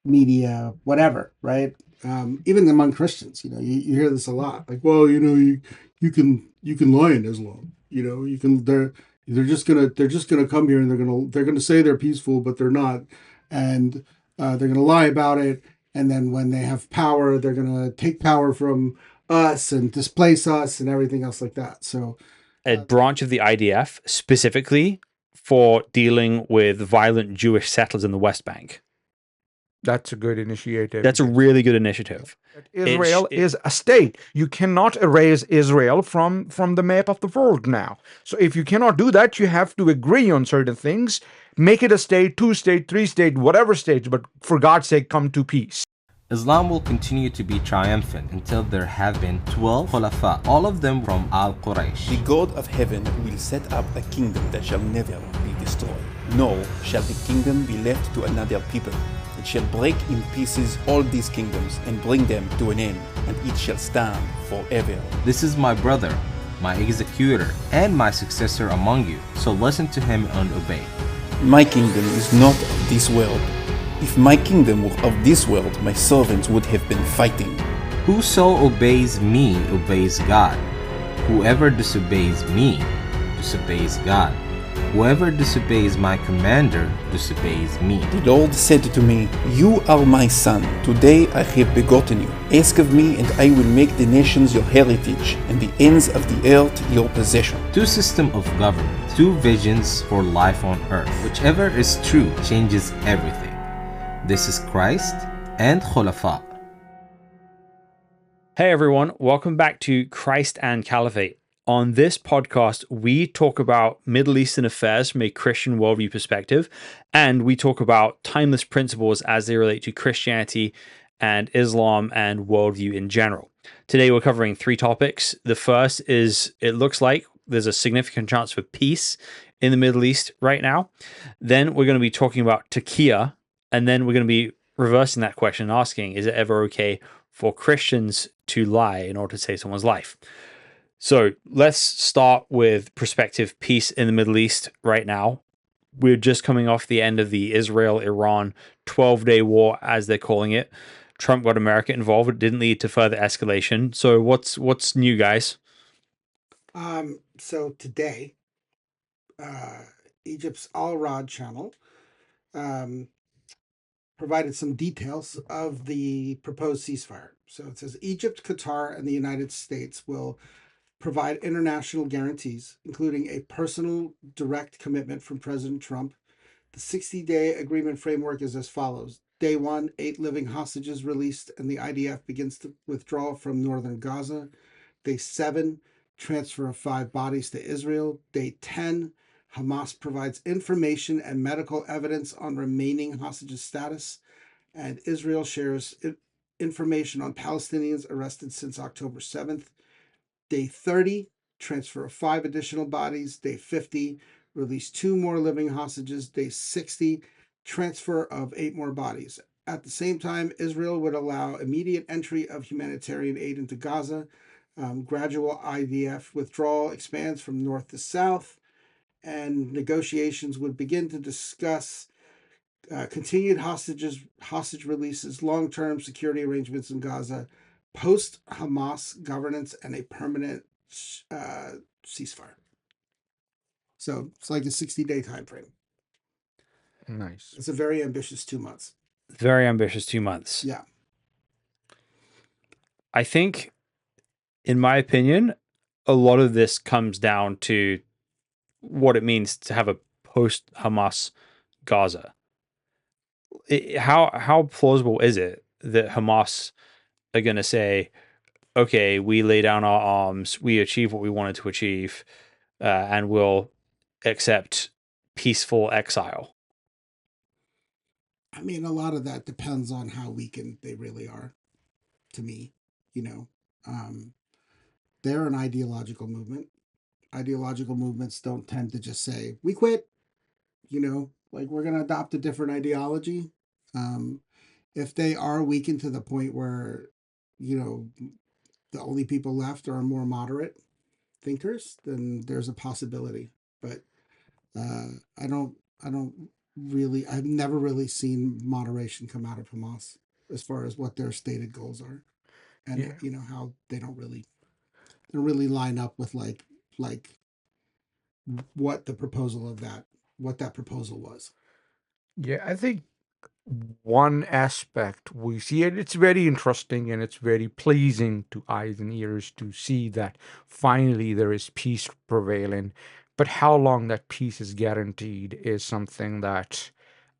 media, whatever, right? Even among Christians, you hear this a lot. Like, well, you can lie in Islam. You can they're just gonna come here and they're gonna say they're peaceful, but they're not, and they're gonna lie about it. And then when they have power, they're gonna take power from us and displace us and everything else like that. So A branch of the IDF specifically for dealing with violent Jewish settlers in the West Bank. That's a good initiative. That's a really good initiative. Israel is a state. You cannot erase Israel from the map of the world now. So if you cannot do that, you have to agree on certain things. Make it a state, 2-state, 3-state, whatever state, but for God's sake, come to peace. Islam will continue to be triumphant until there have been 12 Khulafa, all of them from Al-Quraysh. The God of heaven will set up a kingdom that shall never be destroyed. Nor shall the kingdom be left to another people. It shall break in pieces all these kingdoms and bring them to an end, and it shall stand forever. This is my brother, my executor, and my successor among you, so listen to him and obey. My kingdom is not of this world. If my kingdom were of this world, my servants would have been fighting. Whoso obeys me obeys God. Whoever disobeys me disobeys God. Whoever disobeys my commander disobeys me. The Lord said to me, You are my son. Today I have begotten you. Ask of me, and I will make the nations your heritage, and the ends of the earth your possession. Two systems of government, two visions for life on earth. Whichever is true changes everything. This is Christ and Khulafa. Hey everyone, welcome back to Christ and Caliphate. On this podcast, we talk about Middle Eastern affairs from a Christian worldview perspective, and we talk about timeless principles as they relate to Christianity and Islam and worldview in general. Today, we're covering three topics. The first is, it looks like there's a significant chance for peace in the Middle East right now. Then we're going to be talking about Taqiyya, and then we're going to be reversing that question and asking, is it ever okay for Christians to lie in order to save someone's life? So let's start with prospective peace in the Middle East right now. We're just coming off the end of the Israel-Iran 12-day war, as they're calling it. Trump got America involved. It didn't lead to further escalation. So what's new, guys? So today, Egypt's Al-Rad channel provided some details of the proposed ceasefire. So it says Egypt, Qatar, and the United States will provide international guarantees, including a personal direct commitment from President Trump. The 60-day agreement framework is as follows. Day 1, 8 living hostages released, and the IDF begins to withdraw from northern Gaza. Day 7, transfer of 5 bodies to Israel. Day 10, Hamas provides information and medical evidence on remaining hostages' status, and Israel shares information on Palestinians arrested since October 7th. Day 30, transfer of 5 additional bodies. Day 50, release 2 more living hostages. Day 60, transfer of 8 more bodies. At the same time, Israel would allow immediate entry of humanitarian aid into Gaza. Gradual IDF withdrawal expands from north to south, and negotiations would begin to discuss continued hostage releases, long-term security arrangements in Gaza, post-Hamas governance, and a permanent ceasefire. So it's like a 60-day time frame. Nice. It's a very ambitious 2 months. Very ambitious 2 months. Yeah. I think, in my opinion, a lot of this comes down to what it means to have a post-Hamas Gaza. How plausible is it that Hamas are going to say, okay, we lay down our arms, we achieve what we wanted to achieve, and we'll accept peaceful exile? I mean, a lot of that depends on how weakened they really are, to me. They're an ideological movement. Ideological movements don't tend to just say, we quit, like we're going to adopt a different ideology. If they are weakened to the point where, the only people left are more moderate thinkers, then there's a possibility. But I don't I've never really seen moderation come out of Hamas as far as what their stated goals are, and Yeah. how they don't really line up with like what the proposal of what that proposal was. Yeah, I think one aspect we see it, it's very interesting and it's very pleasing to eyes and ears to see that finally there is peace prevailing. But how long that peace is guaranteed is something that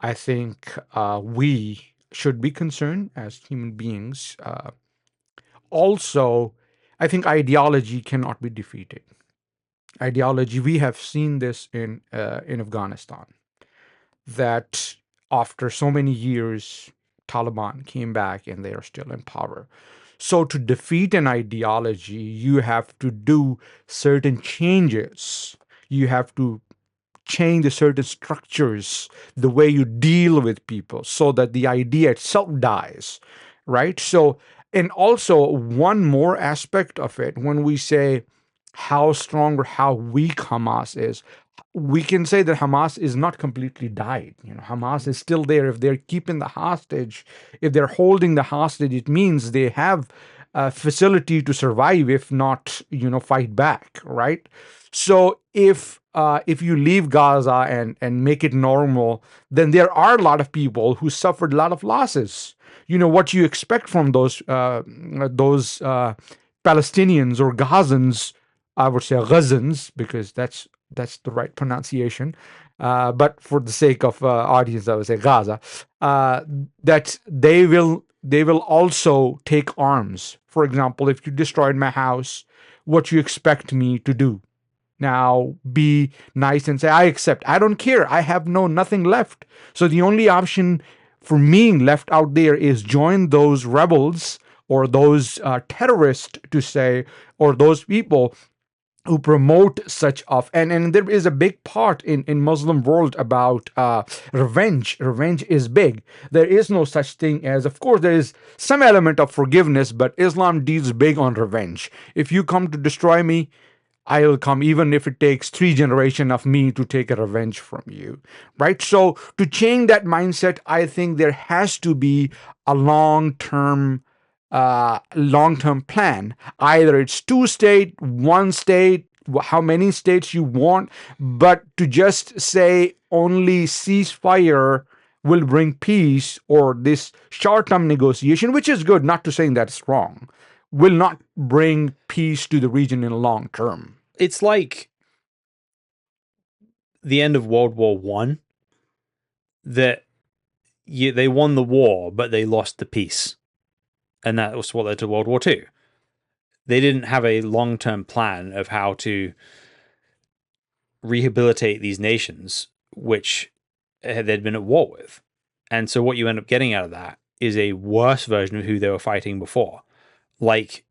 I think we should be concerned as human beings. Also, I think ideology cannot be defeated. Ideology, we have seen this in Afghanistan, that after so many years, Taliban came back and they are still in power. So, to defeat an ideology, you have to do certain changes. You have to change the certain structures, the way you deal with people, so that the idea itself dies, right? So, and also one more aspect of it, when we say how strong or how weak Hamas is, we can say that Hamas is not completely died. Hamas is still there. If they're keeping the hostage, if they're holding the hostage, it means they have a facility to survive, if not, fight back, right? So if you leave Gaza and make it normal, then there are a lot of people who suffered a lot of losses. What you expect from those Palestinians or Gazans, I would say Gazans, because that's the right pronunciation. But for the sake of audience, I would say Gaza. That they will also take arms. For example, if you destroyed my house, what you expect me to do? Now be nice and say, I accept. I don't care. I have nothing left. So the only option for me left out there is join those rebels or those terrorists, to say, or those people who promote such of, and there is a big part in Muslim world about revenge is big. There is no such thing as, of course there is some element of forgiveness, but Islam deals big on revenge. If you come to destroy me, I'll come, even if it takes 3 generations of me to take a revenge from you, right? So to change that mindset, I think there has to be a long-term plan. Either it's 2 state, 1 state, how many states you want, but to just say only ceasefire will bring peace, or this short-term negotiation, which is good, not to saying that's wrong, will not bring peace to the region in the long term. It's like the end of World War One, that they won the war, but they lost the peace. And that was what led to World War Two. They didn't have a long-term plan of how to rehabilitate these nations, which they'd been at war with. And so what you end up getting out of that is a worse version of who they were fighting before. Like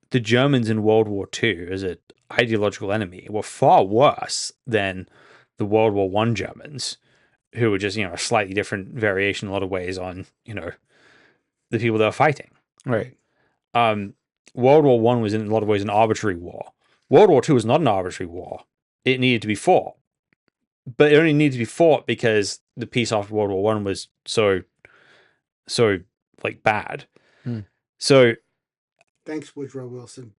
the Germans in World War II as an ideological enemy were far worse than the World War I Germans, who were just, a slightly different variation in a lot of ways on, the people they were fighting. Right. World War I was in a lot of ways an arbitrary war. World War II was not an arbitrary war. It needed to be fought. But it only needed to be fought because the peace after World War I was so like bad. So Thanks, Woodrow Wilson.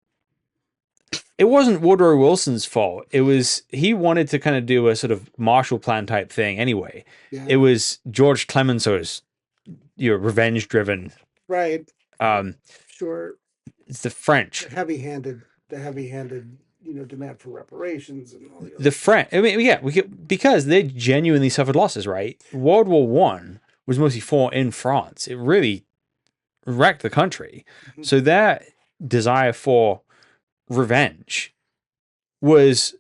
it wasn't Woodrow Wilson's fault. It was, he wanted to kind of do a sort of Marshall Plan type thing anyway. Yeah. It was George Clemenceau's, revenge driven. Right. Sure. It's the French. The heavy-handed, demand for reparations and all the other. The French. I mean, yeah, because they genuinely suffered losses, right? World War One was mostly fought in France. It really wrecked the country. Mm-hmm. So that desire for revenge was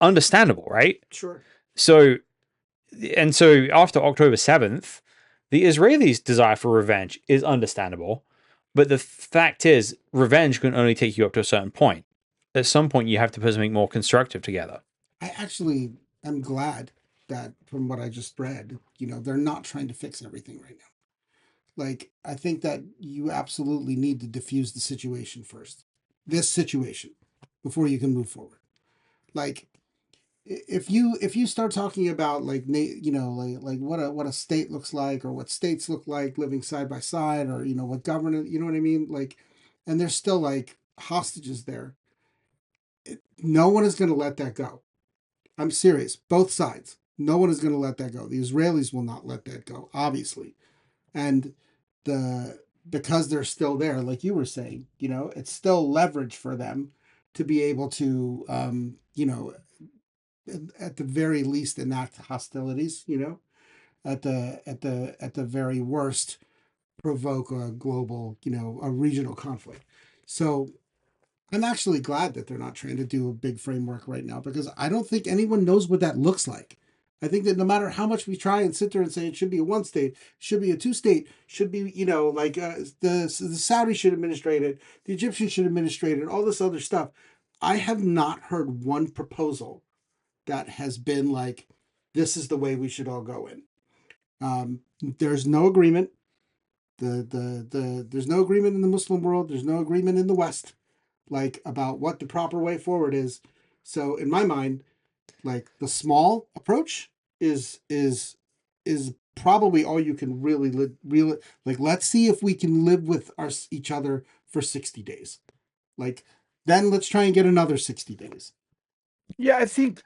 understandable, right? Sure. So after October 7th, the Israelis' desire for revenge is understandable. But the fact is, revenge can only take you up to a certain point. At some point, you have to put something more constructive together. I actually am glad that, from what I just read, they're not trying to fix everything right now. Like, I think that you absolutely need to diffuse the situation first. This situation, before you can move forward. Like, if you start talking about like like what a state looks like, or what states look like living side by side, or what governance, you know what I mean, like, and there's still like hostages there. No one is going to let that go. I'm serious. Both sides. No one is going to let that go. The Israelis will not let that go, obviously, and the because they're still there, like you were saying, it's still leverage for them to be able to, at the very least enact hostilities, at the very worst provoke a global, a regional conflict. So I'm actually glad that they're not trying to do a big framework right now, because I don't think anyone knows what that looks like. I think that no matter how much we try and sit there and say it should be a one state, should be a two state, should be, like the Saudis should administrate it, the Egyptians should administrate it, all this other stuff. I have not heard one proposal that has been like, this is the way we should all go in. There's no agreement. There's no agreement in the Muslim world. There's no agreement in the West, like, about what the proper way forward is. So in my mind, like, the small approach is probably all you can really like. Let's see if we can live with each other for 60 days. Like, then let's try and get another 60 days. Yeah, I think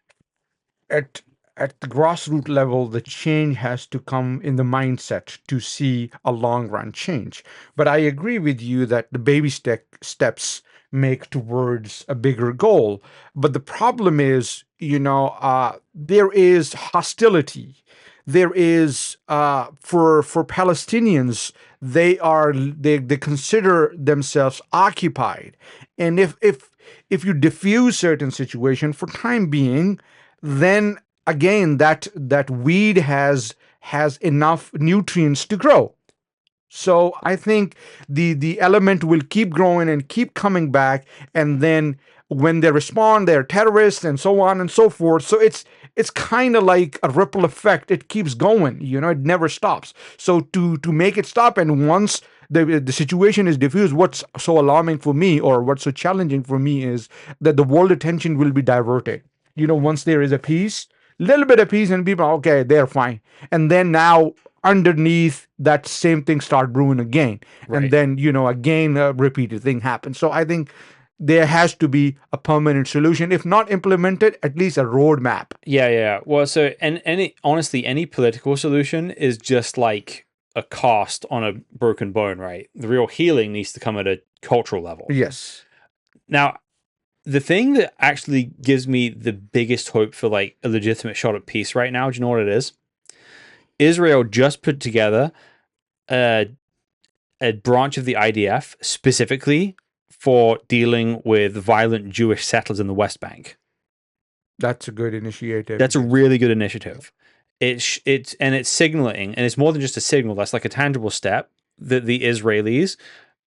at at the grassroots level, the change has to come in the mindset to see a long run change. But I agree with you that the baby steps make towards a bigger goal. But the problem is, there is hostility. There is for Palestinians, they consider themselves occupied, and if you diffuse certain situation for time being, then again that weed has enough nutrients to grow. So I think the element will keep growing and keep coming back, and then when they respond, they're terrorists and so on and so forth. So it's kind of like a ripple effect. It keeps going. It never stops. So to make it stop, and once the situation is diffused, what's so alarming for me, or what's so challenging for me, is that the world attention will be diverted. Once there is a peace, little bit of peace, and people, okay, they're fine, and then now underneath that same thing start brewing again, Right. and then again a repeated thing happens. So I think there has to be a permanent solution, if not implemented, at least a roadmap. Yeah. Well, so and honestly, any political solution is just like a cast on a broken bone, right? The real healing needs to come at a cultural level. Yes. Now, the thing that actually gives me the biggest hope for like a legitimate shot at peace right now, do you know what it is? Israel just put together a branch of the IDF specifically for dealing with violent Jewish settlers in the West Bank. That's a good initiative. That's a really good initiative. It's signaling, and it's more than just a signal. That's like a tangible step that the Israelis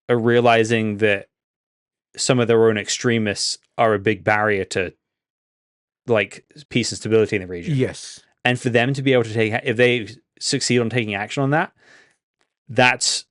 are realizing that some of their own extremists are a big barrier to like peace and stability in the region. Yes. And for them to be able to take, if they succeed on taking action on that, that's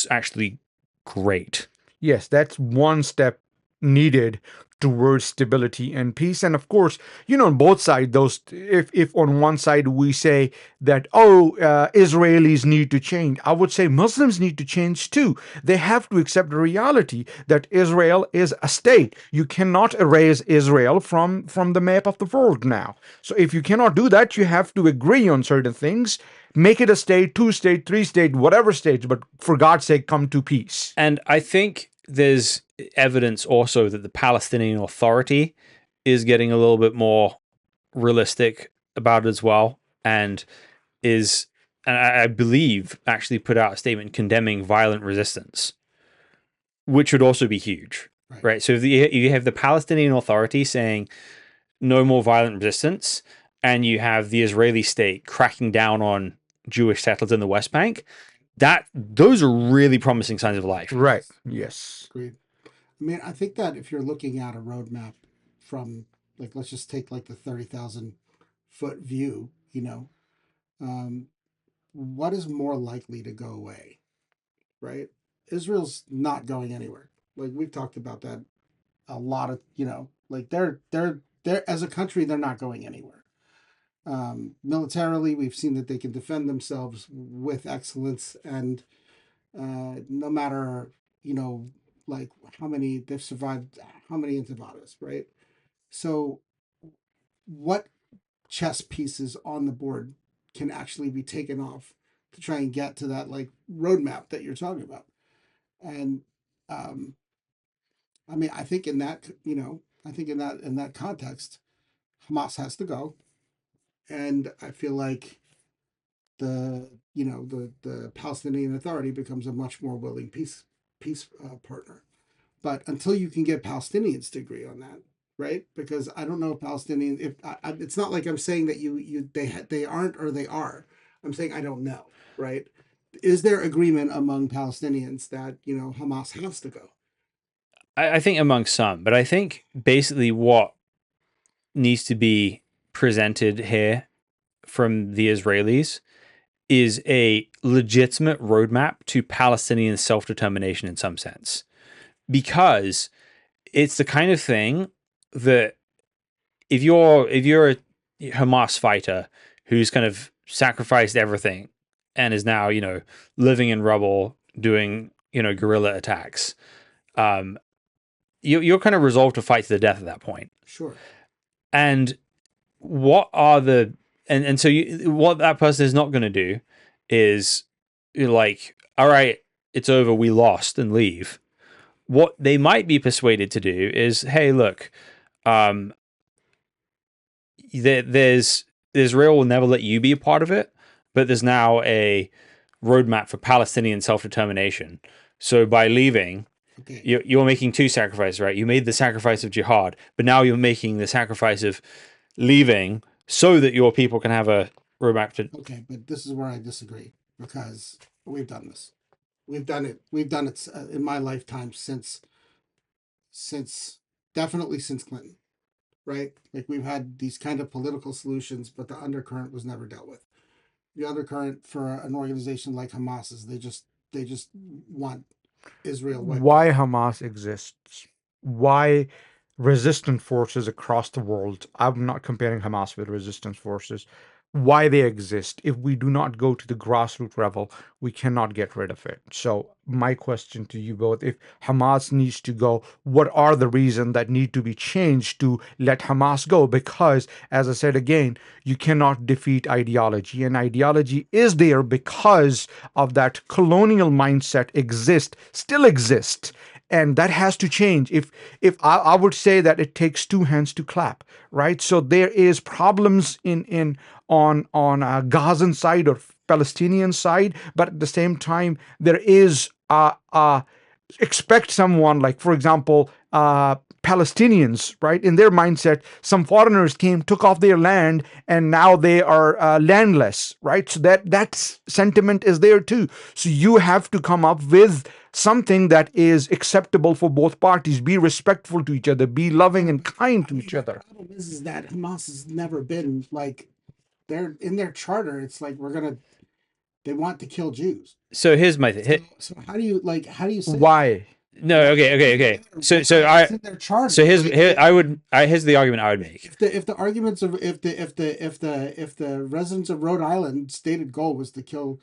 actually great. Yes, that's one step needed towards stability and peace. And of course, on both sides, those, if on one side we say that, Israelis need to change, I would say Muslims need to change too. They have to accept the reality that Israel is a state. You cannot erase Israel from the map of the world now. So if you cannot do that, you have to agree on certain things. Make it a state, two state, three state, whatever state, but for God's sake, come to peace. And I think there's evidence also that the Palestinian Authority is getting a little bit more realistic about it as well, and I believe actually put out a statement condemning violent resistance, which would also be huge, right? So if you have the Palestinian Authority saying no more violent resistance, and you have the Israeli state cracking down on Jewish settlers in the West Bank, those are really promising signs of life. Right. Yes. Agreed. I mean, I think that if you're looking at a roadmap from, like, let's just take like the 30,000 foot view, what is more likely to go away, right? Israel's not going anywhere. Like, we've talked about that a lot of, like, they're they're as a country, they're not going anywhere. Militarily, we've seen that they can defend themselves with excellence, and no matter, like how many they've survived, how many intifadas, right? So, what chess pieces on the board can actually be taken off to try and get to that like roadmap that you're talking about? And um, I mean, I think in that, I think in that context, Hamas has to go, and I feel like the Palestinian Authority becomes a much more willing peace partner. But until you can get Palestinians to agree on that, right? Because I don't know if Palestinians, if it's not like I'm saying that they aren't or they are. I'm saying I don't know, right? Is there agreement among Palestinians that Hamas has to go? I think among some, but I think basically what needs to be presented here from the Israelis is a legitimate roadmap to Palestinian self-determination in some sense, because it's the kind of thing that if you're a Hamas fighter who's kind of sacrificed everything and is now living in rubble doing guerrilla attacks, you're kind of resolved to fight to the death at that point. Sure. And what are the and so what that person is not going to do is like, all right, it's over, we lost, and leave. What they might be persuaded to do is, hey, look, there's Israel will never let you be a part of it, but there's now a roadmap for Palestinian self-determination. So by leaving, Okay. you're making two sacrifices, right? You made the sacrifice of jihad, but now you're making the sacrifice of leaving so that your people can have a roadmap to. Okay, but this is where I disagree, because we've done this. We've done it. We've done it in my lifetime since definitely since Clinton, right? Like we've had these kind of political solutions, but the undercurrent was never dealt with. The undercurrent for an organization like Hamas is they just want Israel wiped Why out. Hamas exists, why resistant forces across the world, I'm not comparing Hamas with resistance forces, why they exist. If we do not go to the grassroots level, we cannot get rid of it. So my question to you both, if Hamas needs to go, what are the reasons that need to be changed to let Hamas go? Because, as I said again, you cannot defeat ideology, and ideology is there because of that colonial mindset still exists, and that has to change. If I would say that it takes two hands to clap, right? So there is problems on Gazan side or Palestinian side, but at the same time there is expect someone like, for example, Palestinians, right? In their mindset, some foreigners came, took off their land, and now they are landless, right? So that sentiment is there too. So you have to come up with something that is acceptable for both parties. Be respectful to each other. Be loving and kind to each other. The problem is that Hamas has never been like, they're in their charter. It's like they want to kill Jews. So here's my thing. So how do you say Why? No, okay. So it's in their charter? So here's the argument I would make. If the arguments of if the residents of Rhode Island stated goal was to kill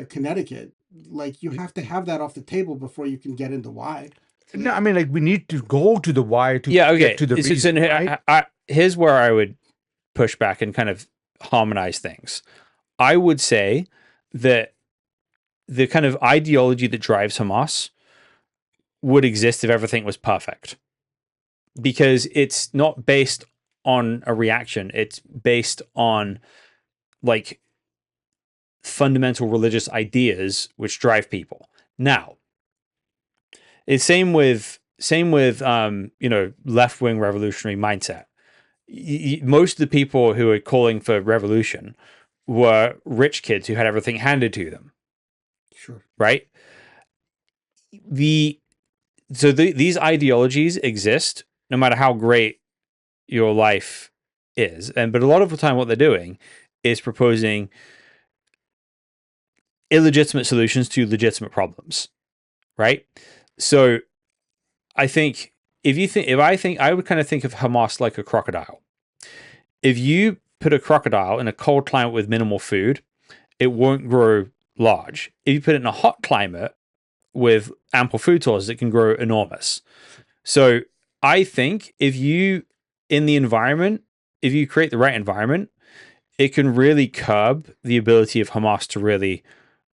Connecticut, like you have to have that off the table before you can get into why. No, I mean, like, we need to go to the why to Yeah, okay. get to the So reason, right? Here's where I would push back and kind of harmonize things. I would say that the kind of ideology that drives Hamas would exist if everything was perfect, because it's not based on a reaction. It's based on like fundamental religious ideas which drive people. Now, it's same with left-wing revolutionary mindset. Most of the people who are calling for revolution were rich kids who had everything handed to them. Sure. Right? These ideologies exist no matter how great your life is. But a lot of the time what they're doing is proposing illegitimate solutions to legitimate problems. Right? So I think I would kind of think of Hamas like a crocodile. If you put a crocodile in a cold climate with minimal food, it won't grow large. If you put it in a hot climate with ample food sources, it can grow enormous. So I think if you create the right environment, it can really curb the ability of Hamas to really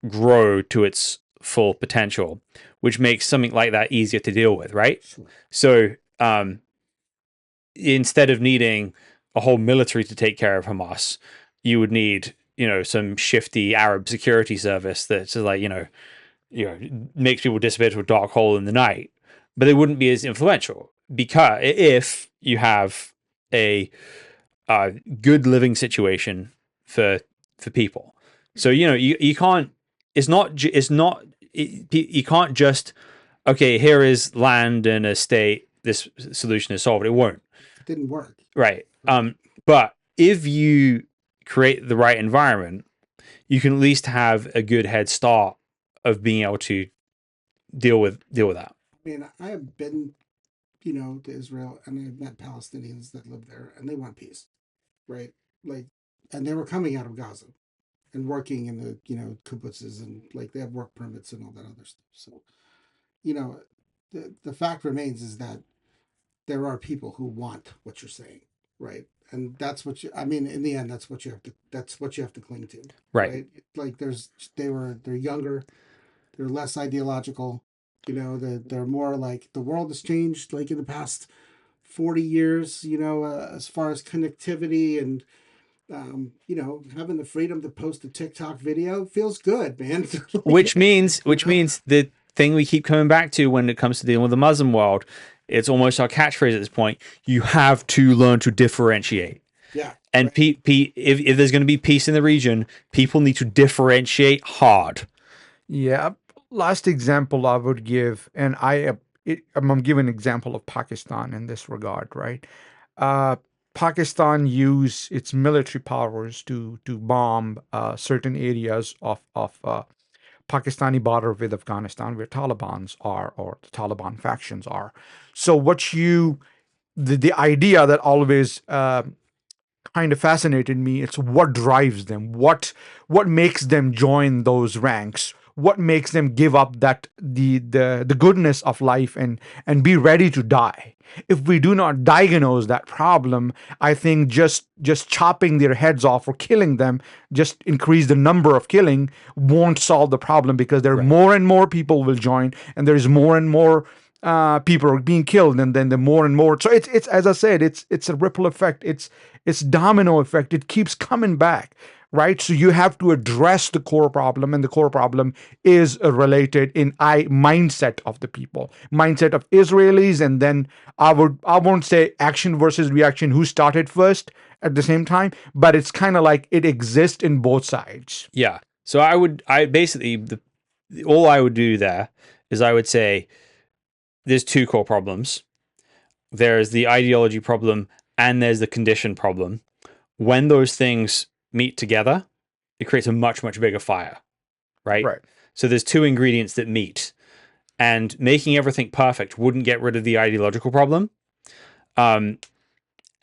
grow to its full potential, which makes something like that easier to deal with, right? Sure. So instead of needing a whole military to take care of Hamas, you would need, some shifty Arab security service that's like, makes people disappear to a dark hole in the night, but they wouldn't be as influential because if you have a good living situation for people. So you can't. You can't just okay. Here is land and a state. This solution is solved. It won't. It didn't work. Right. But if you create the right environment, you can at least have a good head start of being able to deal with that. I mean, I have been, to Israel, and I've met Palestinians that live there, and they want peace, right? Like, and they were coming out of Gaza and working in the, kibbutzes, and like they have work permits and all that other stuff. So, the fact remains is that there are people who want what you're saying, right? And that's what I mean, in the end, that's what you have to cling to, Right? Like they're younger, they're less ideological, they're more like the world has changed like in the past 40 years, as far as connectivity and having the freedom to post a TikTok video feels good, man. which means the thing we keep coming back to when it comes to dealing with the Muslim world, it's almost our catchphrase at this point. You have to learn to differentiate. Yeah. And right. if there's going to be peace in the region, people need to differentiate hard. Yeah. Last example I would give, and I'm giving an example of Pakistan in this regard, right? Pakistan used its military powers to bomb certain areas of Pakistani border with Afghanistan, where Talibans are, or the Taliban factions are. So the idea that always kind of fascinated me, it's what drives them, what makes them join those ranks, what makes them give up that the goodness of life and be ready to die. If we do not diagnose that problem, I think just chopping their heads off or killing them, just increase the number of killing, won't solve the problem, because there are more and more people will join, and there is more and more people are being killed, and then the more and more. So it's as I said, it's a ripple effect. It's domino effect. It keeps coming back, right? So you have to address the core problem, and the core problem is related in mindset of the people, mindset of Israelis, and then I won't say action versus reaction, who started first at the same time, but it's kind of like it exists in both sides. Yeah. So I basically all I would do there is I would say there's two core problems. There's the ideology problem and there's the condition problem. When those things meet together, it creates a much, much bigger fire, right? Right. So there's two ingredients that meet, and making everything perfect wouldn't get rid of the ideological problem. But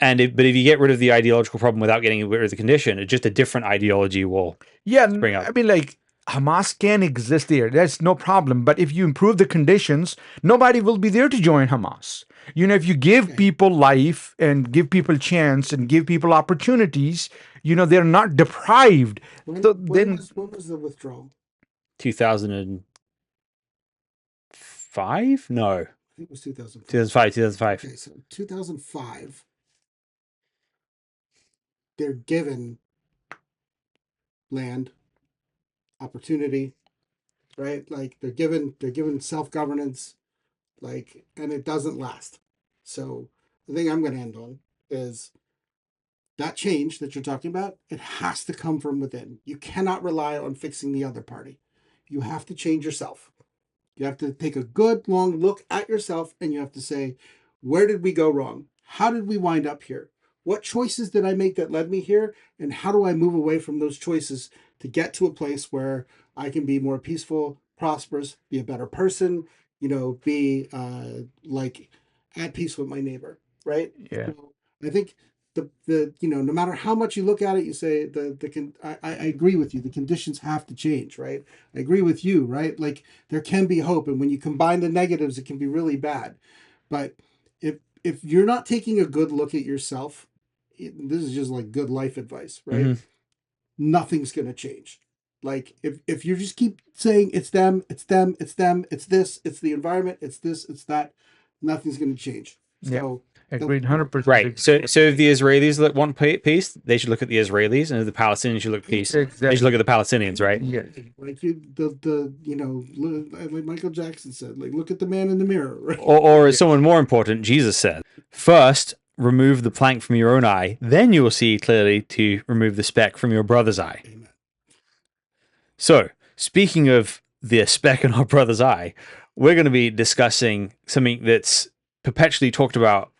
if you get rid of the ideological problem without getting rid of the condition, it's just a different ideology will spring up. I mean, like, Hamas can exist there. That's no problem. But if you improve the conditions, nobody will be there to join Hamas. If you give people life and give people chance and give people opportunities, they're not deprived. When was the withdrawal? 2005? No. I think it was 2005. 2005. Okay, so 2005, they're given land, opportunity, right? Like they're given self-governance, like, and it doesn't last. So the thing I'm going to end on is that change that you're talking about. It has to come from within. You cannot rely on fixing the other party. You have to change yourself. You have to take a good long look at yourself, and you have to say, where did we go wrong? How did we wind up here? What choices did I make that led me here? And how do I move away from those choices to get to a place where I can be more peaceful, prosperous, be a better person, be like at peace with my neighbor, right? Yeah. So I think the no matter how much you look at it, you say I agree with you. The conditions have to change, right? I agree with you, right? Like there can be hope, and when you combine the negatives, it can be really bad. But if you're not taking a good look at yourself, this is just like good life advice, right? Mhm. Nothing's gonna change. Like if you just keep saying it's them, it's them, it's them, it's this, it's the environment, it's this, it's that, nothing's gonna change. So Agreed, 100%. Right. So if the Israelis want peace, they should look at the Israelis, and if the Palestinians should look at peace, they should look at the Palestinians, right? Yeah. like like Michael Jackson said, like look at the man in the mirror, right? Or as someone more important, Jesus said, first remove the plank from your own eye, then you will see clearly to remove the speck from your brother's eye. Amen. So, speaking of the speck in our brother's eye, we're going to be discussing something that's perpetually talked about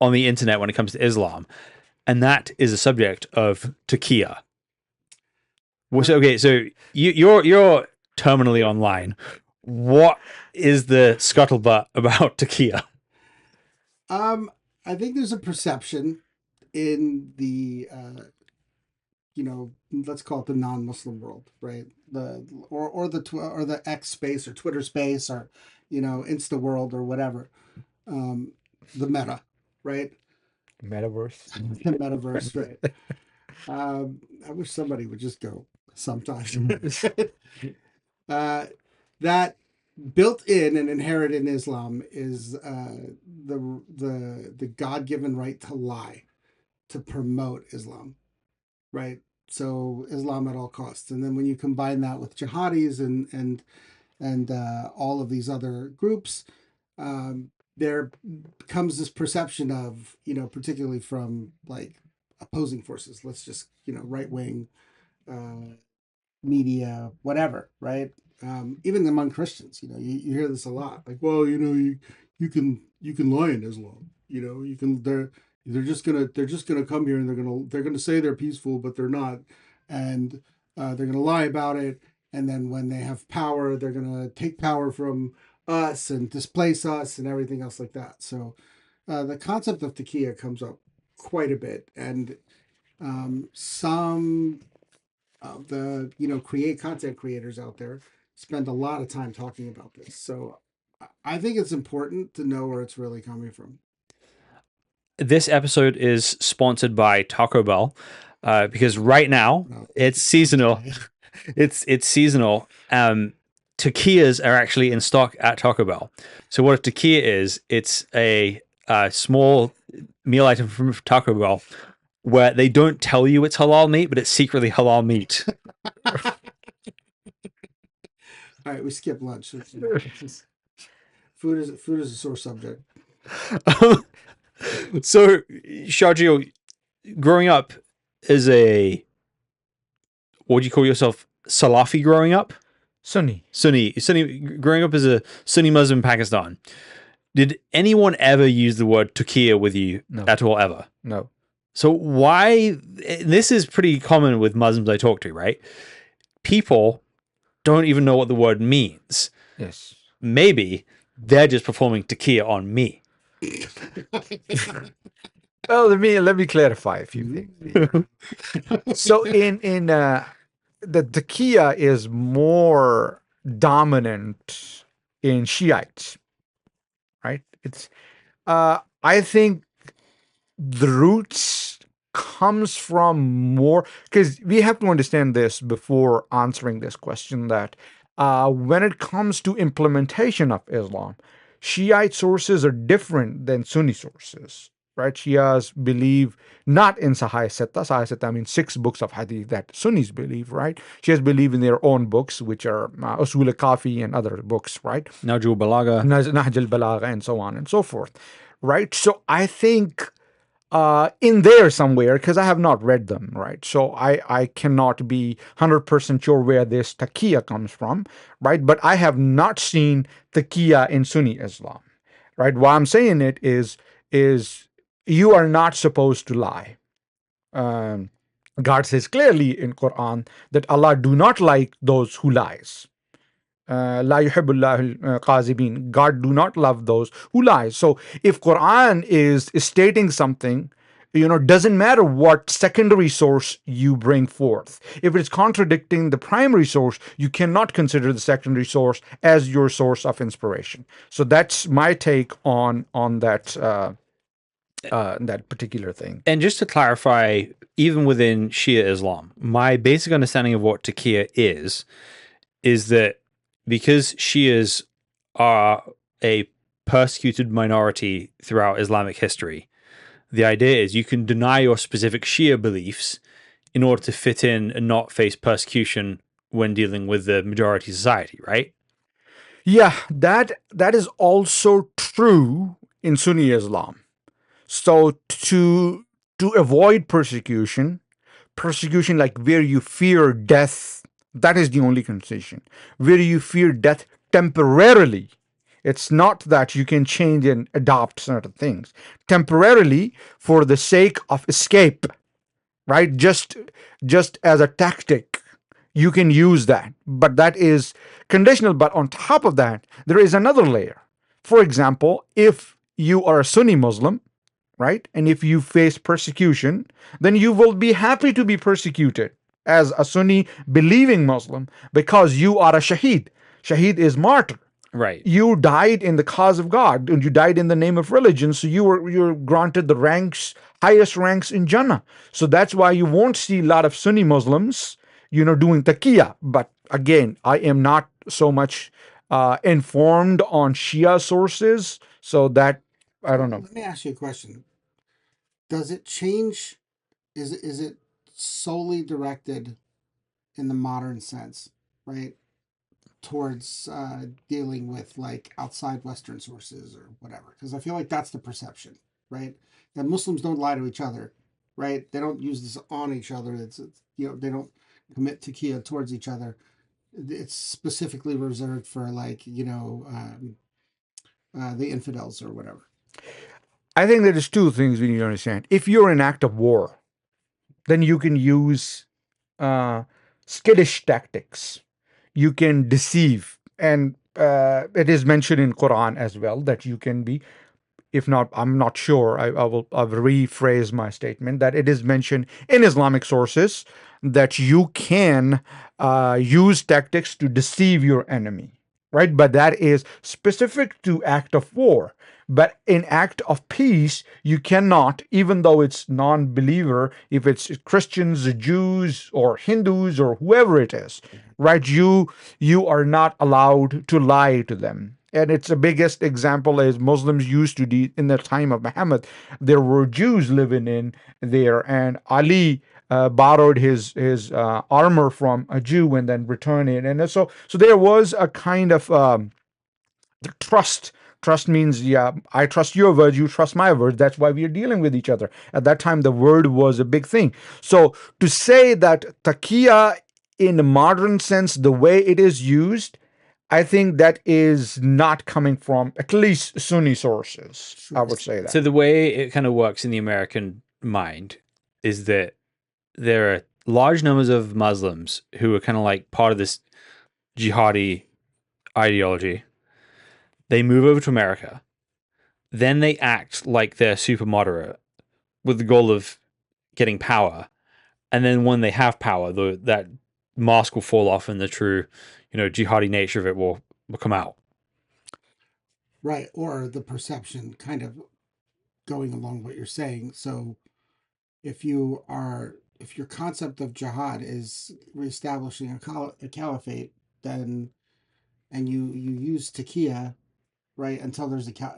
on the internet when it comes to Islam, and that is the subject of Taqiyya. So you're terminally online. What is the scuttlebutt about Taqiyya? I think there's a perception in the let's call it the non-Muslim world, right? The X space or Twitter space or Insta world or whatever, the meta, right? Metaverse. The metaverse, right? I wish somebody would just go sometimes. That built in and inherent in Islam is the God-given right to lie, to promote Islam, right? So Islam at all costs, and then when you combine that with jihadis and all of these other groups, there comes this perception of particularly from like opposing forces. Let's just right wing media, whatever, right? Even among Christians, you hear this a lot. Like, well, you can lie in Islam. You can they're just gonna come here and they're gonna say they're peaceful, but they're not, and they're gonna lie about it. And then when they have power, they're gonna take power from us and displace us and everything else like that. So the concept of Taqiyya comes up quite a bit, and some of the content creators out there spend a lot of time talking about this. So I think it's important to know where it's really coming from. This episode is sponsored by Taco Bell because right now it's seasonal. It's seasonal. Taquiyyas are actually in stock at Taco Bell. So what a taquilla is, it's a small meal item from Taco Bell where they don't tell you it's halal meat, but it's secretly halal meat. All right, we skip lunch. Food is a sore subject. So, Sharjeel, growing up as a, what do you call yourself? Salafi growing up? Sunni. Growing up as a Sunni Muslim in Pakistan. Did anyone ever use the word Taqiyya with you at all ever? No. So why, this is pretty common with Muslims I talk to, right? People don't even know what the word means. Yes. Maybe they're just performing Taqiyya on me. Well, let me clarify a few things. So in the Taqiyya is more dominant in Shiites, right? It's I think the roots comes from more, because we have to understand this before answering this question, that when it comes to implementation of Islam, Shiite sources are different than Sunni sources, right? Shias believe not in Sahih Sitta. Sahih Sitta, I mean 6 books of hadith that Sunnis believe, right? Shias believe in their own books, which are Usul al-Kafi and other books, right? Nahj al-Balagha. Nahj al-Balagha and so on and so forth, right? So I think in there somewhere, because I have not read them, right? So I cannot be 100% sure where this Taqiyya comes from, right? But I have not seen Taqiyya in Sunni Islam, right? Why I'm saying it is you are not supposed to lie. God says clearly in Quran that Allah do not like those who lies. La yuhibbullahu al-qazibin. God do not love those who lie. So if Quran is stating something, doesn't matter what secondary source you bring forth. If it's contradicting the primary source, you cannot consider the secondary source as your source of inspiration. So that's my take on that particular thing. And just to clarify, even within Shia Islam, my basic understanding of what taqiyya is that because Shias are a persecuted minority throughout Islamic history, the idea is you can deny your specific Shia beliefs in order to fit in and not face persecution when dealing with the majority society, right? Yeah, that is also true in Sunni Islam. So to avoid persecution like where you fear death, that is the only condition. Where you fear death temporarily, it's not that you can change and adopt certain things. Temporarily, for the sake of escape, right? Just as a tactic, you can use that, but that is conditional. But on top of that, there is another layer. For example, if you are a Sunni Muslim, right, and if you face persecution, then you will be happy to be persecuted as a Sunni believing Muslim because you are a shaheed. Shaheed is martyr. Right. You died in the cause of God, and you died in the name of religion. So you're granted the highest ranks in Jannah. So that's why you won't see a lot of Sunni Muslims, doing taqiyya. But again, I am not so much informed on Shia sources, so that I don't know. Let me ask you a question. Does it change? Is it solely directed in the modern sense, right, towards dealing with like outside Western sources or whatever? Because I feel like that's the perception, right? That Muslims don't lie to each other, right? They don't use this on each other. It's they don't commit taqiyya towards each other. It's specifically reserved for like the infidels or whatever. I think there is two things we need to understand. If you're in act of war, then you can use skittish tactics. You can deceive, and it is mentioned in Quran as well that you can be. If not, I'm not sure. I'll rephrase my statement that it is mentioned in Islamic sources that you can use tactics to deceive your enemy, right? But that is specific to act of war. But in act of peace, you cannot, even though it's non-believer, if it's Christians, Jews, or Hindus, or whoever it is, right? You are not allowed to lie to them. And its the biggest example is Muslims used to in the time of Muhammad. There were Jews living in there, and Ali borrowed his armor from a Jew and then returned it. And so there was a kind of trust. Trust means, yeah, I trust your words, you trust my words. That's why we are dealing with each other. At that time, the word was a big thing. So to say that taqiyya in the modern sense, the way it is used, I think that is not coming from at least Sunni sources. I would say that. So the way it kind of works in the American mind is that there are large numbers of Muslims who are kind of like part of this jihadi ideology. They move over to America. Then they act like they're super moderate with the goal of getting power. And then when they have power, that mask will fall off and the true, jihadi nature of it will come out. Right. Or the perception kind of going along what you're saying. So if your concept of jihad is reestablishing a caliphate, then and you use taqiyya, right, until there's a caliph,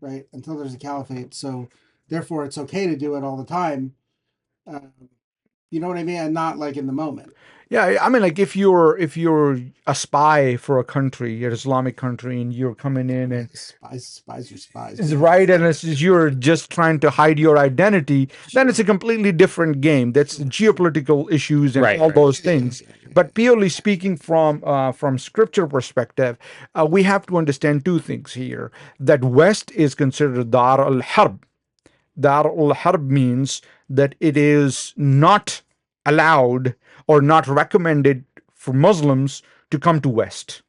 right, until there's a caliphate. So therefore, it's okay to do it all the time. You know what I mean? And not like in the moment. Yeah, I mean, like if you're a spy for a country, an Islamic country, and you're coming in and spies are spies. It's right, and you're just trying to hide your identity, then it's a completely different game. That's geopolitical issues and all those things. But purely speaking from scripture perspective, we have to understand two things here. That West is considered Dar al-Harb. Dar al-Harb means that it is not allowed or not recommended for Muslims to come to West.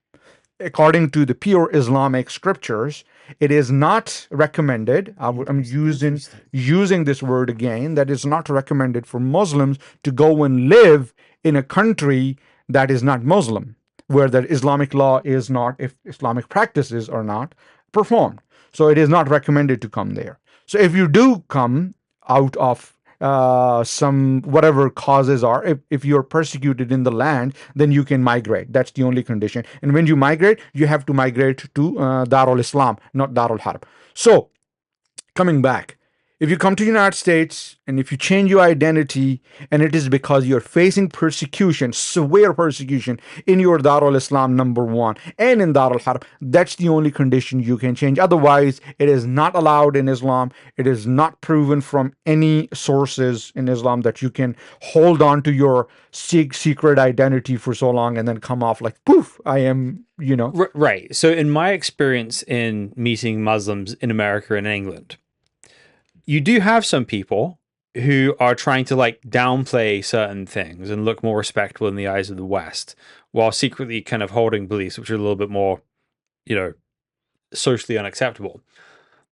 According to the pure Islamic scriptures, it is not recommended. I'm using this word again. That is not recommended for Muslims to go and live in a country that is not Muslim, where the Islamic law is not, if Islamic practices are not performed. So it is not recommended to come there. So if you do come out of some whatever causes are, if you're persecuted in the land, then you can migrate. That's the only condition. And when you migrate, you have to migrate to Darul Islam, not Darul Harb. So coming back, if you come to the United States and if you change your identity and it is because you're facing persecution, severe persecution in your Darul Islam number 1 and in Darul Harb, that's the only condition you can change. Otherwise, it is not allowed in Islam. It is not proven from any sources in Islam that you can hold on to your secret identity for so long and then come off like, poof, I am, Right. So in my experience in meeting Muslims in America and England, you do have some people who are trying to like downplay certain things and look more respectable in the eyes of the West, while secretly kind of holding beliefs which are a little bit more, socially unacceptable.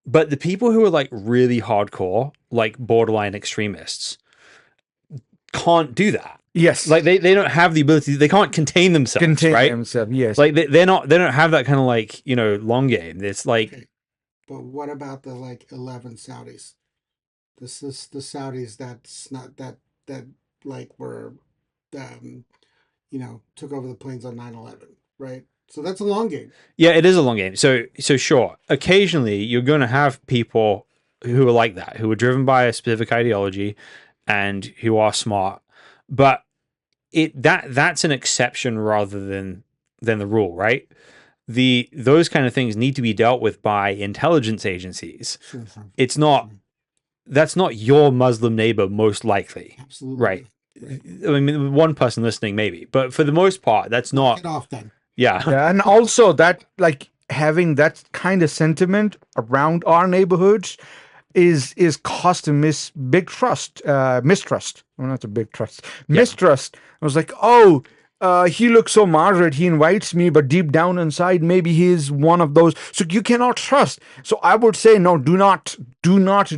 But the people who are like really hardcore, like borderline extremists, can't do that. Yes. Like they don't have the ability, they can't contain themselves, right? Yes. Like they don't have that kind of like, long game. It's like, Okay. But what about the like 11 Saudis? This is the Saudis that's not that like were took over the planes on 9/11, right? So that's a long game. yeah, it is a long game. So sure, occasionally you're going to have people who are like that, who are driven by a specific ideology and who are smart, but that's an exception rather than the rule, right? Those kind of things need to be dealt with by intelligence agencies. Sure. It's not, that's not your Muslim neighbor, most likely. Absolutely. Right. I mean, one person listening, maybe, but for the most part, that's not. Get off then. Yeah. And also that, like, having that kind of sentiment around our neighborhoods is causing mistrust. Well, not a big trust. Mistrust. I was like, oh, he looks so moderate. He invites me, but deep down inside, maybe he's one of those. So you cannot trust. So I would say, no, do not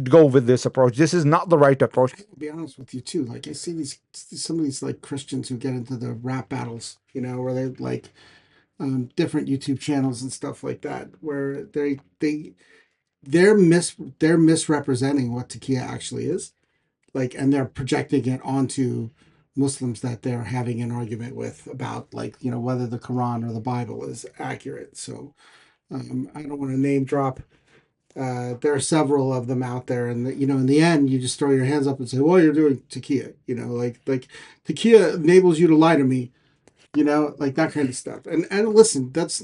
go with this approach. This is not the right approach. I'll be honest with you too. Like I see some of these like Christians who get into the rap battles, where they like different YouTube channels and stuff like that, where they're misrepresenting what Taqiyya actually is, like, and they're projecting it onto Muslims that they're having an argument with about, like, whether the Quran or the Bible is accurate. So I don't want to name drop. There are several of them out there, and in the end, you just throw your hands up and say, "Well, you're doing Taqiyya." Like Taqiyya enables you to lie to me, like that kind of stuff. And listen, that's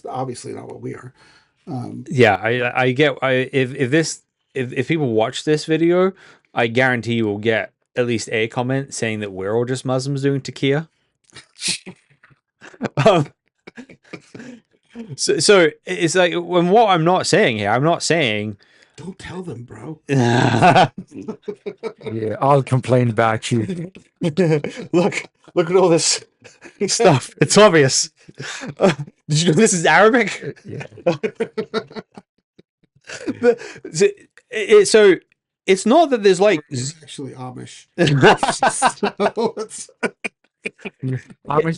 obviously not what we are. Yeah, I get. If people watch this video, I guarantee you will get at least a comment saying that we're all just Muslims doing Taqiyya. So it's like, when what I'm not saying here, I'm not saying. Don't tell them, bro. Yeah, I'll complain back to you. Look at all this stuff. It's obvious. Did you know this is Arabic? Yeah. But, so it's not that there's like It's actually Amish. Amish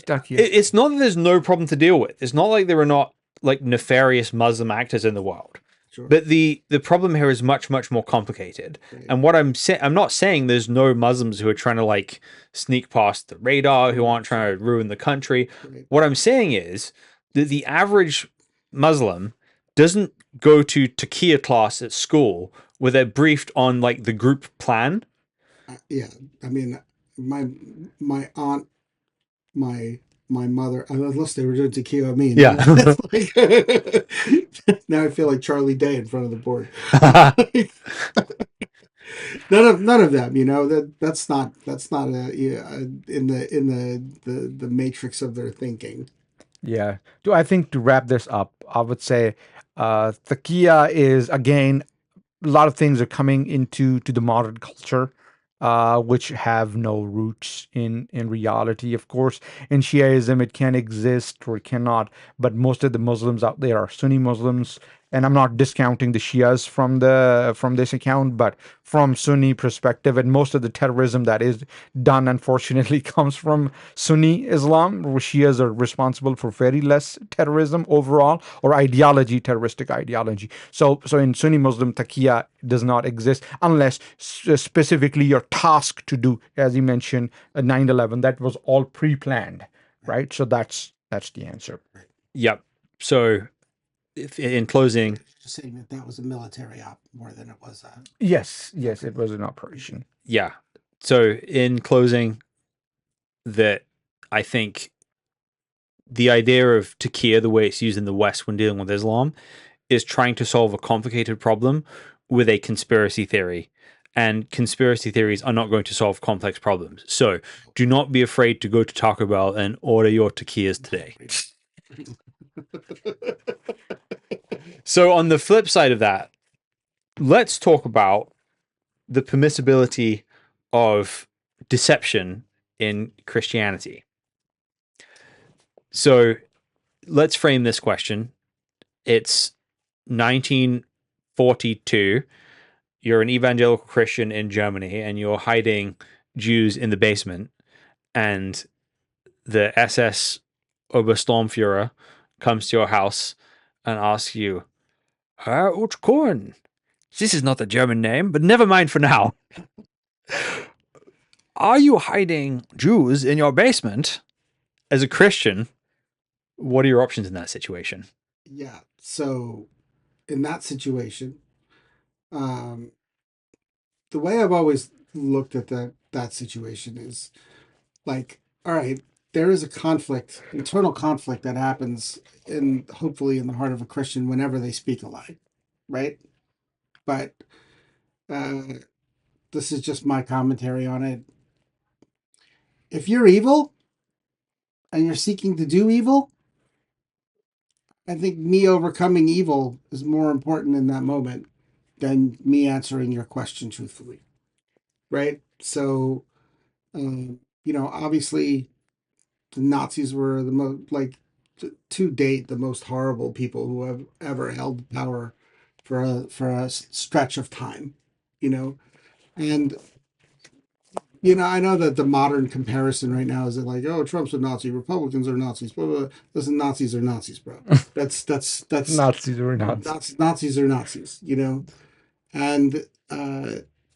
Taqiyya. It's not that there's no problem to deal with. It's not like there are not like nefarious Muslim actors in the world. Sure. But the problem here is much, much more complicated. Right. And what I'm not saying there's no Muslims who are trying to like sneak past the radar, who aren't trying to ruin the country. Right. What I'm saying is that the average Muslim doesn't go to Taqiyya class at school where they're briefed on like the group plan. Yeah, I mean, my aunt, my mother, unless they were doing Taqiyya, I mean, Yeah. Now I feel like Charlie Day in front of the board. None of them, that's not in the matrix of their thinking. Yeah. I think to wrap this up, I would say Taqiyya is, again, a lot of things are coming into the modern culture. which have no roots in reality. Of course, in Shiaism, it can exist or it cannot, but most of the Muslims out there are Sunni Muslims. And I'm not discounting the Shias from this account, but from Sunni perspective, and most of the terrorism that is done, unfortunately, comes from Sunni Islam. Shias are responsible for very less terrorism overall, or ideology, terroristic ideology. So in Sunni Muslim, Taqiyya does not exist unless specifically you're tasked to do, as you mentioned, 9/11. That was all pre-planned, right? So that's the answer. Yep. So, in closing, Just saying that that was a military op more than it was a. Yes, it was an operation. yeah. So, in closing, that I think the idea of taqiyya, the way it's used in the West when dealing with Islam, is trying to solve a complicated problem with a conspiracy theory. And conspiracy theories are not going to solve complex problems. So do not be afraid to go to Taco Bell and order your taquiyyas today. So on the flip side of that, let's talk about the permissibility of deception in Christianity. So let's frame this question. It's 1942. You're an evangelical Christian in Germany and you're hiding Jews in the basement, and the SS Obersturmführer comes to your house and asks you, Herr Utkorn, this is not a German name, but never mind for now. Are you hiding Jews in your basement? As a Christian, what are your options in that situation? Yeah. So in that situation, the way I've always looked at that situation is like, all right, there is a conflict, internal conflict that happens hopefully in the heart of a Christian whenever they speak a lie, right? But this is just my commentary on it. If you're evil and you're seeking to do evil, I think me overcoming evil is more important in that moment than me answering your question truthfully, right? So, obviously, the Nazis were the most, like, to date, the most horrible people who have ever held power for a stretch of time, and I know that the modern comparison right now is that like, oh, Trump's a Nazi, Republicans are Nazis, blah, blah, blah. Listen, Nazis are Nazis, bro. That's Nazis or Nazis. Nazis are Nazis, and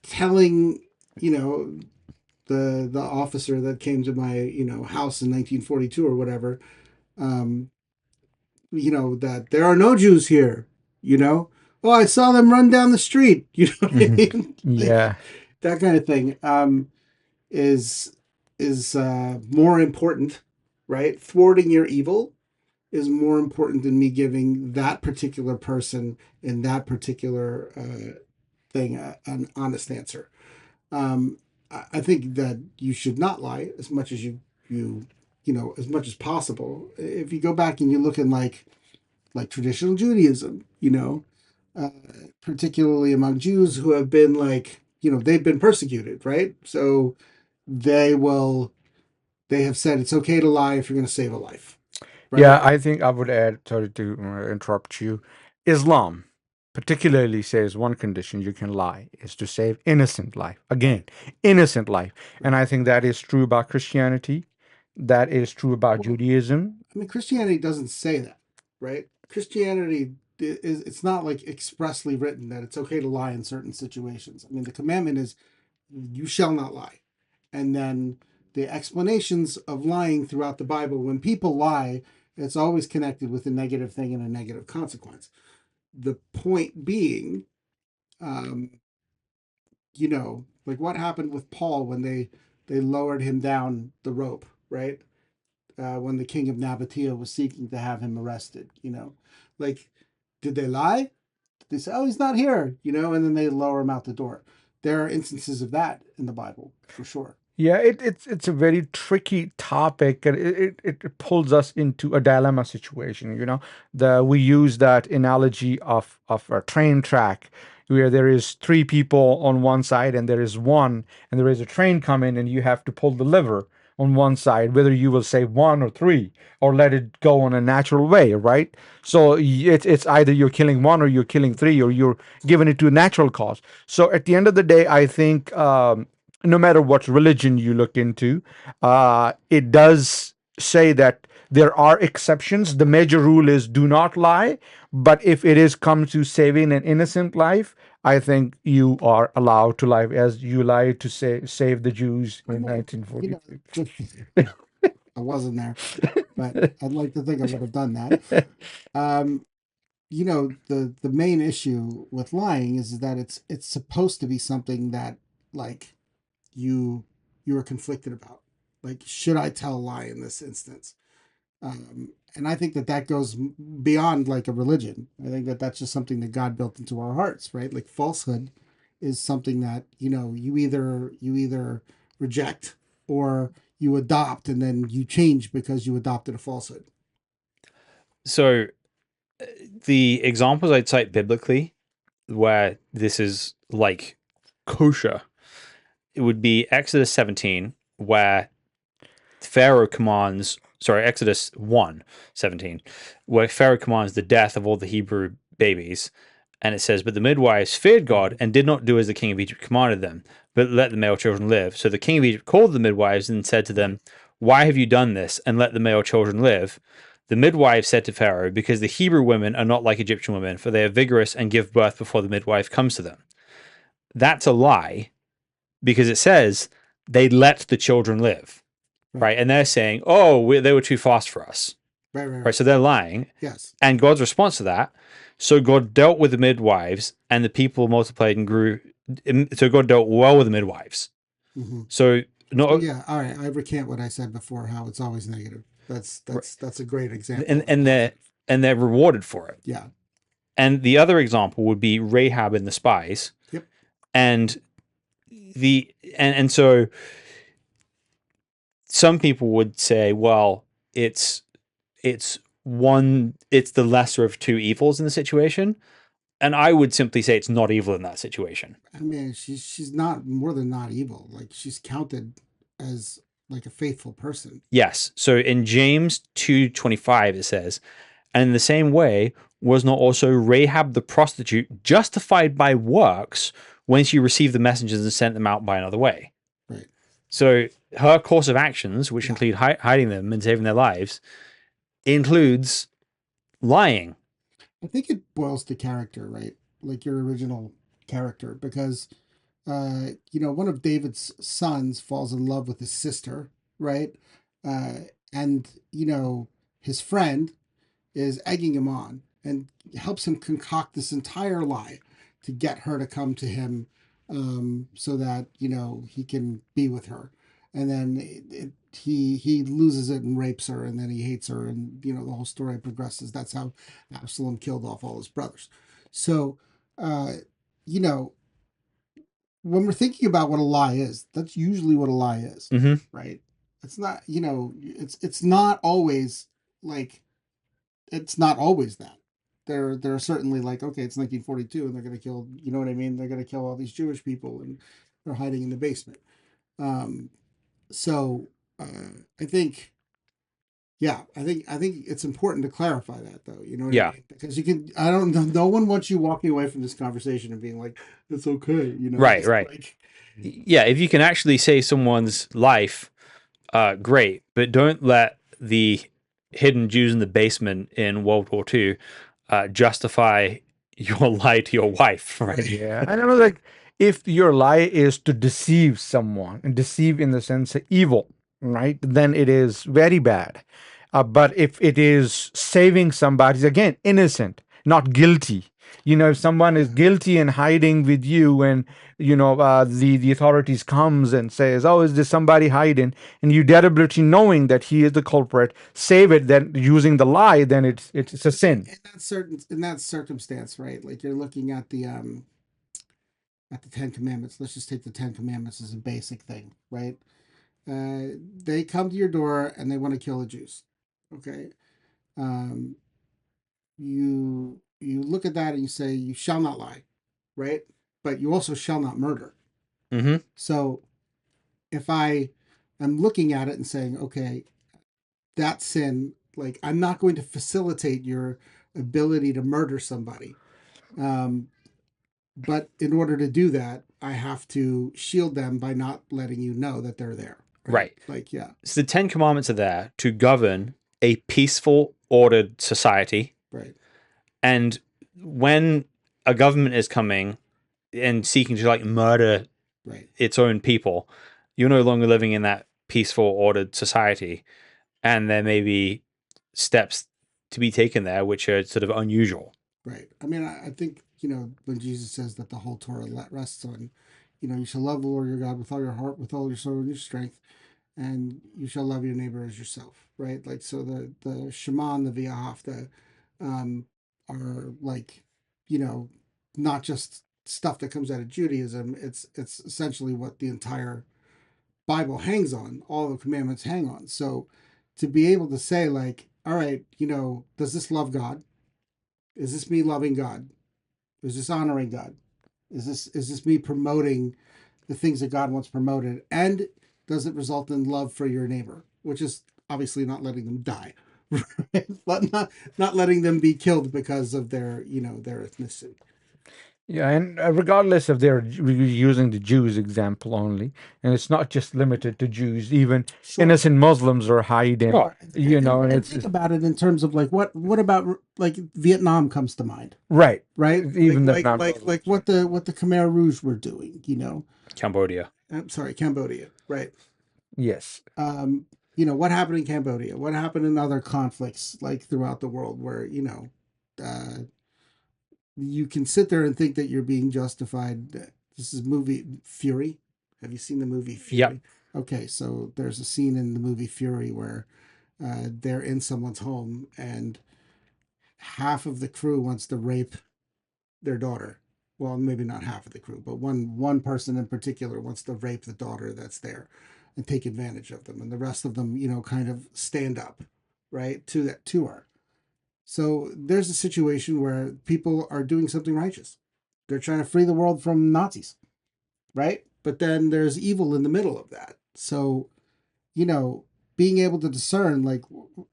telling the officer that came to my house in 1942 or whatever, that there are no Jews here, oh, I saw them run down the street, you know what I mean? Yeah. That kind of thing is more important, right? Thwarting your evil is more important than me giving that particular person in that particular thing an honest answer. I think that you should not lie as much as you as much as possible. If you go back and you look in like traditional Judaism, particularly among Jews who have been they've been persecuted, right? So they have said it's okay to lie if you're going to save a life. Right? Yeah, I think I would add, sorry to interrupt you, Islam particularly says one condition you can lie is to save innocent life. Again, innocent life. And I think that is true about Christianity. That is true about Judaism. I mean, Christianity doesn't say that, right? Christianity it's not like expressly written that it's okay to lie in certain situations. I mean, the commandment is you shall not lie. And then the explanations of lying throughout the Bible, when people lie, it's always connected with a negative thing and a negative consequence. The point being, like what happened with Paul when they lowered him down the rope, right? When the king of Nabatea was seeking to have him arrested, like, did they lie? Did they say, oh, he's not here, and then they lower him out the door? There are instances of that in the Bible, for sure. Yeah, it's a very tricky topic, and it pulls us into a dilemma situation. We use that analogy of a train track. where there is three people on one side and there is one, and there is a train coming and you have to pull the lever on one side, whether you will say one or three or let it go on a natural way, right? So it's either you're killing one or you're killing three or you're giving it to a natural cause. So at the end of the day, I think no matter what religion you look into, it does say that there are exceptions. The major rule is do not lie. But if it is come to saving an innocent life, I think you are allowed to lie, as you lied to save the Jews in You know, 1943. I wasn't there, but I'd like to think I would have done that. The main issue with lying is that it's supposed to be something that like you are conflicted about. Like, should I tell a lie in this instance? And I think that goes beyond like a religion. I think that that's just something that God built into our hearts, right? Like falsehood is something that you either reject or you adopt, and then you change because you adopted a falsehood. So the examples I'd cite biblically where this is like kosher, it would be Exodus 17, where Pharaoh commands, Exodus 1:17, where Pharaoh commands the death of all the Hebrew babies. And it says, but the midwives feared God and did not do as the king of Egypt commanded them, but let the male children live. So the king of Egypt called the midwives and said to them, why have you done this and let the male children live? The midwives said to Pharaoh, because the Hebrew women are not like Egyptian women, for they are vigorous and give birth before the midwife comes to them. That's a lie, because it says they let the children live, right? And they're saying, oh, they were too fast for us. Right. So they're lying. Yes. And God's response to that, so God dealt with the midwives and the people multiplied and grew. So God dealt well with the midwives. Mm-hmm. So no. Oh, yeah. All right. I recant what I said before, how it's always negative. That's a great example. And they're rewarded for it. Yeah. And the other example would be Rahab and the spies. Yep. And so some people would say, well, it's the lesser of two evils in the situation. And I would simply say it's not evil in that situation. I mean, she's not more than not evil. Like, she's counted as like a faithful person. Yes. So in James 2:25 it says, and in the same way was not also Rahab the prostitute justified by works when she received the messengers and sent them out by another way? Right. So her course of actions, which include hiding them and saving their lives, includes lying. I think it boils to character, right? Like your original character, because one of David's sons falls in love with his sister, right? And his friend is egging him on and helps him concoct this entire lie to get her to come to him, so that he can be with her. And then he loses it and rapes her, and then he hates her, and the whole story progresses. That's how Absalom killed off all his brothers. So, when we're thinking about what a lie is, that's usually what a lie is, right? It's not, it's not always like, it's not always that. There are certainly like, okay, it's 1942 and they're going to kill, you know what I mean? They're going to kill all these Jewish people and they're hiding in the basement. So I think it's important to clarify that, though. You know what I mean? Because no one wants you walking away from this conversation and being like, it's okay. Right. Like, yeah. If you can actually save someone's life, great, but don't let the hidden Jews in the basement in World War II justify your lie to your wife, right? Yeah. I don't know, like, if your lie is to deceive someone, and deceive in the sense of evil, right, then it is very bad. But if it is saving somebody, again, innocent, not guilty. If someone is guilty and hiding with you, and the authorities comes and says, "Oh, is this somebody hiding?" and you deliberately knowing that he is the culprit, save it. Then using the lie, then it's a sin. In that circumstance, right? Like, you're looking at the Ten Commandments. Let's just take the Ten Commandments as a basic thing, right? They come to your door and they want to kill the Jews. Okay. You look at that and you say, you shall not lie. right? But you also shall not murder. Mm-hmm. So if I am looking at it and saying, okay, that sin, like I'm not going to facilitate your ability to murder somebody. But in order to do that, I have to shield them by not letting you know that they're there. Right. Like, yeah. So the 10 Commandments are there to govern a peaceful, ordered society. Right. And when a government is coming and seeking to like murder Right. its own people, you're no longer living in that peaceful, ordered society. And there may be steps to be taken there which are sort of unusual. Right. I mean, I think, when Jesus says that the whole Torah rests on, you shall love the Lord your God with all your heart, with all your soul and your strength, and you shall love your neighbor as yourself, right? Like, so the Shema and the V'ahavta, are like, not just stuff that comes out of Judaism. It's essentially what the entire Bible hangs on, all the commandments hang on. So to be able to say, like, all right, does this love God? Is this me loving God? Is this honoring God? Is this me promoting the things that God wants promoted? And does it result in love for your neighbor? Which is obviously not letting them die, right? But not letting them be killed because of their their ethnicity. Yeah, and regardless if they're using the Jews example only, and it's not just limited to Jews, even innocent Muslims are hiding. Sure. And think about it in terms of like what about like Vietnam comes to mind, right, right? even like the like what the Khmer Rouge were doing, Cambodia. I'm sorry, Cambodia, right? Yes. What happened in Cambodia? What happened in other conflicts like throughout the world where, you can sit there and think that you're being justified. This is movie Fury. Have you seen the movie Fury? Yep. Okay, so there's a scene in the movie Fury where they're in someone's home and half of the crew wants to rape their daughter. Well, maybe not half of the crew, but one person in particular wants to rape the daughter that's there and take advantage of them, and the rest of them, kind of stand up, right, to her. So there's a situation where people are doing something righteous. They're trying to free the world from Nazis, right? But then there's evil in the middle of that. So, being able to discern, like,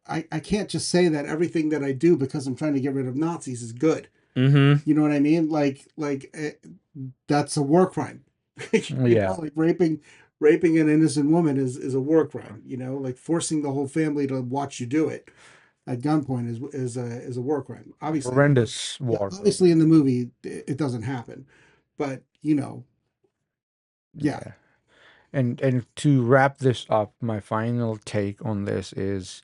I can't just say that everything that I do because I'm trying to get rid of Nazis is good. Mm-hmm. You know what I mean? Like that's a war crime. Yeah. Like raping an innocent woman is a war crime. Like forcing the whole family to watch you do it at gunpoint is a war crime. Obviously, Horrendous war. obviously in the movie it doesn't happen, but yeah. And to wrap this up, my final take on this is,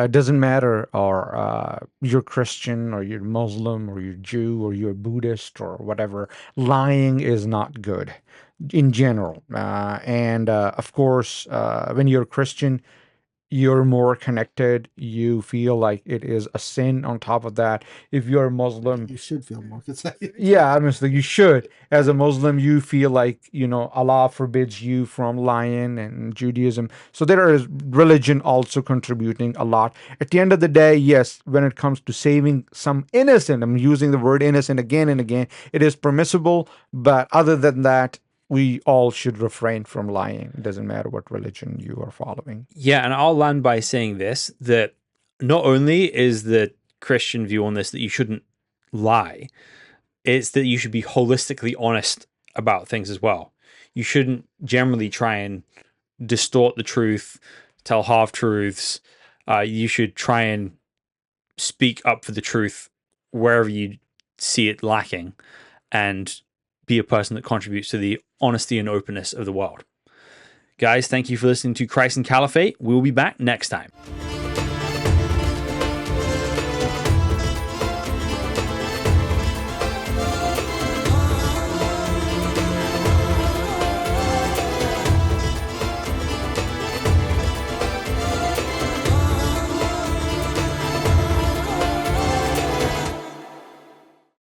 doesn't matter or you're Christian or you're Muslim or you're Jew or you're Buddhist or whatever, lying is not good in general. And of course, when you're Christian, you're more connected. You feel like it is a sin on top of that. If you're a Muslim, You should feel more consecutive. yeah, honestly, you should. As a Muslim, you feel like, Allah forbids you from lying and Judaism. So there is religion also contributing a lot. At the end of the day, yes, when it comes to saving some innocent, I'm using the word innocent again and again, it is permissible. But other than that, we all should refrain from lying. It doesn't matter what religion you are following. Yeah, and I'll land by saying this, that not only is the Christian view on this that you shouldn't lie, it's that you should be holistically honest about things as well. You shouldn't generally try and distort the truth, tell half-truths. You should try and speak up for the truth wherever you see it lacking and be a person that contributes to the honesty and openness of the world. Guys, thank you for listening to Christ and Caliphate. We will be back next time.